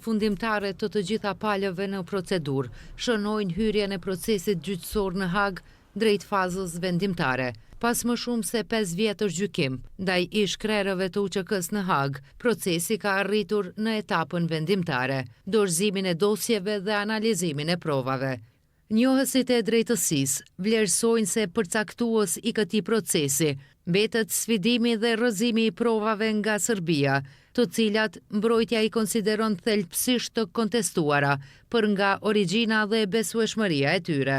përfundimtare të gjitha palëve në procedurë, shënojnë hyrjen e procesit gjyqësor në Hag drejt fazës vendimtare. Pas më shumë se 5 vjetësh gjykim, ndaj ish krerëve të UÇK-s në Hag, procesi ka arritur në etapën vendimtare, dorëzimin e dosjeve dhe analizimin e provave. Njohësit e drejtësisë vlerësojnë se përcaktues i këtij procesi mbetet sfidimi dhe rrëzimi i provave nga Serbia, të cilat mbrojtja i konsideron thelbësisht të kontestuara për nga origjina dhe besueshmëria e tyre.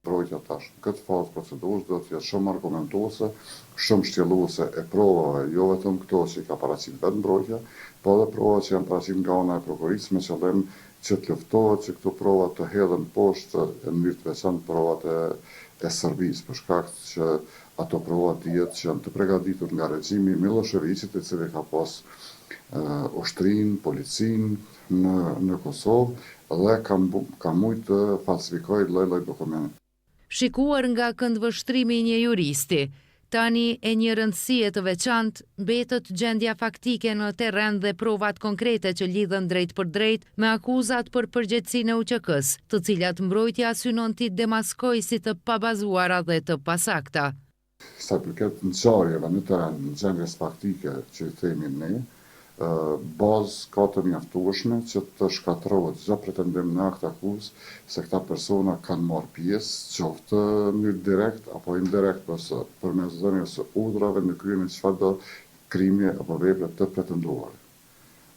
Mbrojtja tash në këtë fazë procedurës do të jetë shumë argumentuese, shumë shtjelluese e provave, jo vetëm këto që ka paraqitur vetë mbrojtja, po edhe provat që janë paraqitur nga ana e prokurisë me qëllim që të luftohet që këto prova të hedhen poshtë në mënyrë të veçantë provat e Serbisë, për shkak që ato prova dihet që janë të përgatitur nga regjimi Miloševićit, i cili ka pas ushtrinë, policinë në Kosovë dhe ka mujtë të falsifikojë lloj-lloj dokumente. Shikuar nga këndvështrimi i një juristi, tani e një rëndësie të veçantë mbetet gjendja faktike në terren dhe provat konkrete që lidhen drejt për drejt me akuzat për përgjegjësinë e UÇK-s, të cilat mbrojtja synon t'i demaskojë si të pabazuara dhe të pasakta. Sa përket ngjarjeve në terren, gjendjes faktike që i themi ne, bazë ka të mjaftueshme që të shkatërrohet çdo pretendim në akt akuzë se këta persona kanë marrë pjesë, qoftë në mënyrë direkt apo indirekt ose përmes dhënies së urdhrave në kryimin e çfarëdo krimi apo vepre të pretenduara.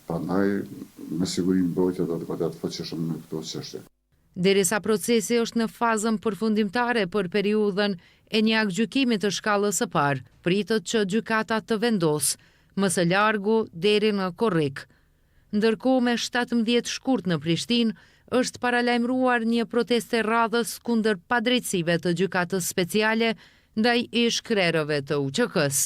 Prandaj, me siguri mbrojtja do të vërtet fuqishëm në këto çështje. Derisa procesi është në fazën përfundimtare për periudhën e një aktgjykimi të shkallës së parë, pritet që gjykata të vendosë më së largu deri në korrik. Ndërkohë me 17 shkurt në Prishtinë, është paralajmëruar një protestë radhës kundër padrejtësive të gjykatës speciale ndaj ish krerëve të UÇK-s.